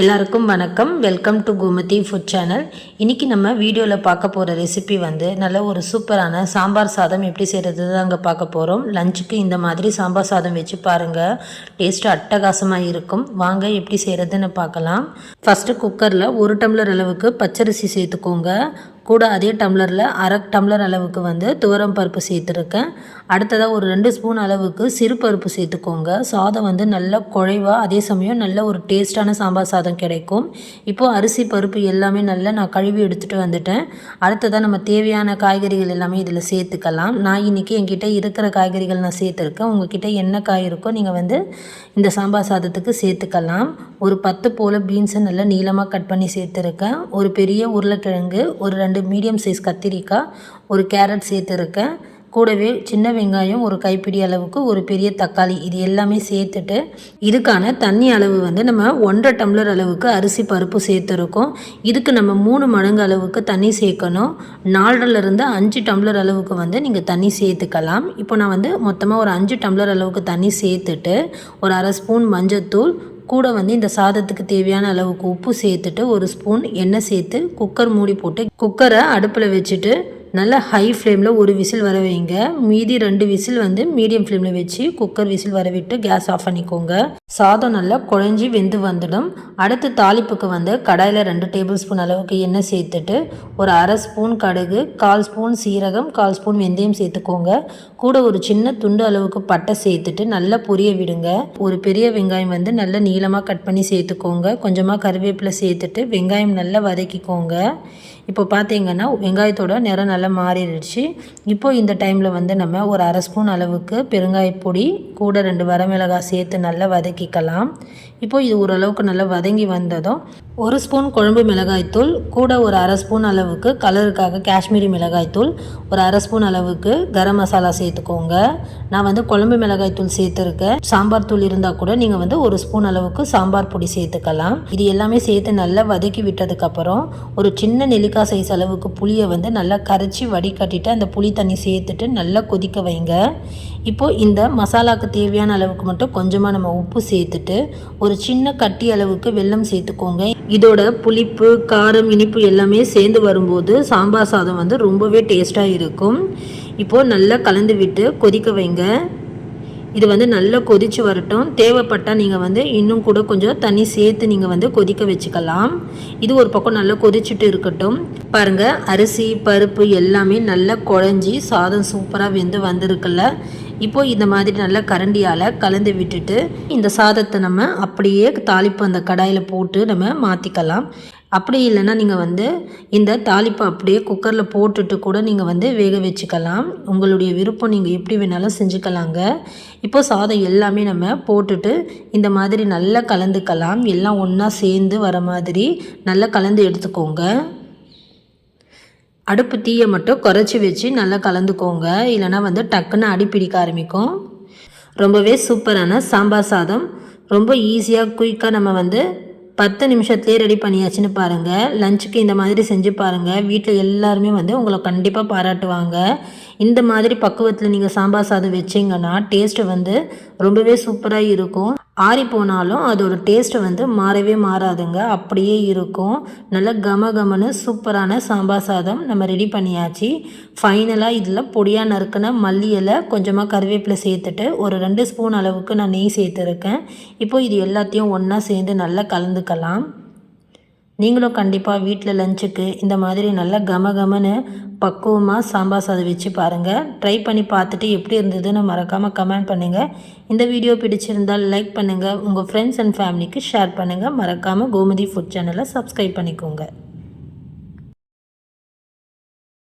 எல்லாருக்கும் வணக்கம். Welcome to Gomathi food channel. இன்றைக்கி நம்ம வீடியோவில் பார்க்க போகிற ரெசிபி நல்ல ஒரு சூப்பரான சாம்பார் சாதம் எப்படி செய்கிறது தான் அங்கே பார்க்க போகிறோம். லஞ்சுக்கு இந்த மாதிரி சாம்பார் சாதம் வச்சு பாருங்கள், டேஸ்ட்டு அட்டகாசமாக இருக்கும். வாங்க எப்படி செய்கிறதுன்னு பார்க்கலாம். ஃபஸ்ட்டு குக்கரில் 1 டம்ளர் அளவுக்கு பச்சரிசி சேர்த்துக்கோங்க. கூட அதே டம்ளரில் அரை டம்ளர் அளவுக்கு துவரம் பருப்பு சேர்த்துருக்கேன். அடுத்ததாக ஒரு 2 ஸ்பூன் அளவுக்கு சிறு பருப்பு சேர்த்துக்கோங்க. சாதம் நல்லா குழைவாக, அதே சமயம் நல்ல ஒரு டேஸ்டான சாம்பார் சாதம் கிடைக்கும். இப்போது அரிசி பருப்பு எல்லாமே நல்லா நான் கழுவி எடுத்துகிட்டு வந்துட்டேன். அடுத்ததாக நம்ம தேவையான காய்கறிகள் எல்லாமே இதில் சேர்த்துக்கலாம். நான் இன்றைக்கி என்கிட்ட இருக்கிற காய்கறிகள் நான் சேர்த்துருக்கேன். உங்கள்கிட்ட என்ன காய் இருக்கோ நீங்கள் இந்த சாம்பார் சாதத்துக்கு சேர்த்துக்கலாம். ஒரு 10 போல் பீன்ஸை நல்லா நீளமாக கட் பண்ணி சேர்த்துருக்கேன். ஒரு பெரிய உருளைக்கிழங்கு, ஒரு 2 மீடியம் சைஸ் கத்திரிக்காய், ஒரு கேரட் சேர்த்துருக்கேன். கூடவே சின்ன வெங்காயம் ஒரு கைப்பிடி அளவுக்கு, ஒரு பெரிய தக்காளி, இது எல்லாமே சேர்த்துட்டு இதுக்கான தண்ணி அளவு நம்ம 1.5 டம்ளர் அளவுக்கு அரிசி பருப்பு சேர்த்துருக்கோம். இதுக்கு நம்ம 3 மடங்கு அளவுக்கு தண்ணி சேர்க்கணும். 4லேருந்து 5 டம்ளர் அளவுக்கு நீங்கள் தண்ணி சேர்த்துக்கலாம். இப்போ நான் மொத்தமாக ஒரு 5 டம்ளர் அளவுக்கு தண்ணி சேர்த்துட்டு ஒரு அரை ஸ்பூன் மஞ்சத்தூள், கூட இந்த சாதத்துக்கு தேவையான அளவுக்கு உப்பு சேர்த்துட்டு ஒரு ஸ்பூன் எண்ணெய் சேர்த்து குக்கர் மூடி போட்டு குக்கரை அடுப்பில் வச்சுட்டு நல்லா ஹை ஃப்ளேமில் ஒரு விசில் வர வைங்க. மீதி 2 விசில் மீடியம் ஃப்ளேமில் வச்சு குக்கர் விசில் வர விட்டு கேஸ் ஆஃப் பண்ணிக்கோங்க. சாதம் நல்லா குழஞ்சி வெந்து வந்துடும். அடுத்து தாளிப்புக்கு கடாயில் 2 டேபிள் ஸ்பூன் அளவுக்கு எண்ணெய் சேர்த்துட்டு ஒரு அரை ஸ்பூன் கடுகு, 1/4 ஸ்பூன் சீரகம், 1/4 ஸ்பூன் வெந்தயம் சேர்த்துக்கோங்க. கூட ஒரு சின்ன துண்டு அளவுக்கு பட்டை சேர்த்துட்டு நல்லா பொரிய விடுங்க. ஒரு பெரிய வெங்காயம் நல்லா நீளமாக கட் பண்ணி சேர்த்துக்கோங்க. கொஞ்சமாக கருவேப்பிலை சேர்த்துட்டு வெங்காயம் நல்லா வதக்கிக்கோங்க. இப்போ பார்த்தீங்கன்னா வெங்காயத்தோட நிறம் நல்லா மாறிடுச்சு. இப்போ இந்த டைமில் நம்ம ஒரு அரை ஸ்பூன் அளவுக்கு பெருங்காயப்பொடி, கூட 2 வரமிளகாய் சேர்த்து நல்லா வதக்கிக்கலாம். இப்போது இது ஓரளவுக்கு நல்லா வதங்கி வந்ததும் ஒரு ஸ்பூன் குழம்பு மிளகாய்த்தூள், கூட ஒரு அரை ஸ்பூன் அளவுக்கு கலருக்காக காஷ்மீரி மிளகாய்த்தூள், ஒரு அரை ஸ்பூன் அளவுக்கு கரம் மசாலா சேர்த்துக்கோங்க. நான் குழம்பு மிளகாய்த்தூள் சேர்த்துருக்கேன். சாம்பார் தூள் இருந்தால் கூட நீங்கள் ஒரு ஸ்பூன் அளவுக்கு சாம்பார் பொடி சேர்த்துக்கலாம். இது எல்லாமே சேர்த்து நல்லா வதக்கி விட்டதுக்கப்புறம் ஒரு சின்ன நெல்லிக்காய் சைஸ் அளவுக்கு புளியை நல்லா கரைச்சி வடிகட்டிட்டு அந்த புளி தண்ணி சேர்த்துட்டு நல்லா கொதிக்க வைங்க. இப்போது இந்த மசாலாவுக்கு தேவையான அளவுக்கு மட்டும் கொஞ்சமாக நம்ம உப்பு சேர்த்துட்டு ஒரு சின்ன கட்டி அளவுக்கு வெல்லம் சேர்த்துக்கோங்க. இதோட புளிப்பு, காரம், இனிப்பு எல்லாமே சேர்ந்து வரும்போது சாம்பார் சாதம் ரொம்பவே டேஸ்ட்டாக இருக்கும். இப்போது நல்லா கலந்து விட்டு கொதிக்க வைங்க. இது நல்லா கொதித்து வரட்டும். தேவைப்பட்டால் நீங்கள் இன்னும் கூட கொஞ்சம் தண்ணி சேர்த்து நீங்கள் கொதிக்க வச்சுக்கலாம். இது ஒரு பக்கம் நல்லா கொதிச்சுட்டு இருக்கட்டும். பாருங்கள், அரிசி பருப்பு எல்லாமே நல்லா குழஞ்சி சாதம் சூப்பராக வெந்து வந்திருக்குல்ல. இப்போது இந்த மாதிரி நல்லா கரண்டியால் கலந்து விட்டுட்டு இந்த சாதத்தை நம்ம அப்படியே தாளிப்பு அந்த கடாயில் போட்டு நம்ம மாற்றிக்கலாம். அப்படி இல்லைன்னா நீங்கள் இந்த தாளிப்பை அப்படியே குக்கரில் போட்டுட்டு கூட நீங்கள் வேக வச்சுக்கலாம். உங்களுடைய விருப்பம், நீங்கள் எப்படி வேணாலும் செஞ்சுக்கலாங்க. இப்போ சாதம் எல்லாமே நம்ம போட்டுட்டு இந்த மாதிரி நல்லா கலந்துக்கலாம். எல்லாம் ஒன்றா சேர்ந்து வர மாதிரி நல்லா கலந்து எடுத்துக்கோங்க. அடுப்பு தீயை மட்டும் குறைச்சி வச்சு நல்லா கலந்துக்கோங்க, இல்லைனா டக்குன்னு அடி பிடிக்க ஆரம்பிக்கும். ரொம்பவே சூப்பரான சாம்பார் சாதம் ரொம்ப ஈஸியாக குயிக்காக நம்ம 10 நிமிஷத்துலேயே ரெடி பண்ணியாச்சுன்னு பாருங்கள். லஞ்சுக்கு இந்த மாதிரி செஞ்சு பாருங்கள். வீட்டில் எல்லாருமே உங்களை கண்டிப்பாக பாராட்டுவாங்க. இந்த மாதிரி பக்குவத்தில் நீங்கள் சாம்பார் சாதம் வச்சிங்கன்னா டேஸ்ட்டு ரொம்பவே சூப்பராக இருக்கும். ஆறி போனாலும் அதோட டேஸ்ட்டு மாறவே மாறாதுங்க, அப்படியே இருக்கும். நல்லா கமன்னு சூப்பரான சாம்பார் சாதம் நம்ம ரெடி பண்ணியாச்சு. ஃபைனலாக இதில் பொடியாக நறுக்கின மல்லி இலை, கொஞ்சமாக கருவேப்பிலை சேர்த்துட்டு ஒரு 2 ஸ்பூன் அளவுக்கு நான் நெய் சேர்த்துருக்கேன். இப்போது இது எல்லாத்தையும் ஒன்றா சேர்ந்து நல்லா கலந்துக்கலாம். நீங்களும் கண்டிப்பாக வீட்டில் லஞ்சுக்கு இந்த மாதிரி நல்லா கமன்னு பக்குவமாக சாம்பார் சாதம் வச்சு பாருங்கள். ட்ரை பண்ணி பார்த்துட்டு எப்படி இருந்ததுன்னு மறக்காமல் கமெண்ட் பண்ணுங்கள். இந்த வீடியோ பிடிச்சிருந்தால் லைக் பண்ணுங்கள். உங்கள் ஃப்ரெண்ட்ஸ் அண்ட் ஃபேமிலிக்கு ஷேர் பண்ணுங்கள். மறக்காமல் கோமதி ஃபுட் சேனலை சப்ஸ்கிரைப் பண்ணிக்கோங்க.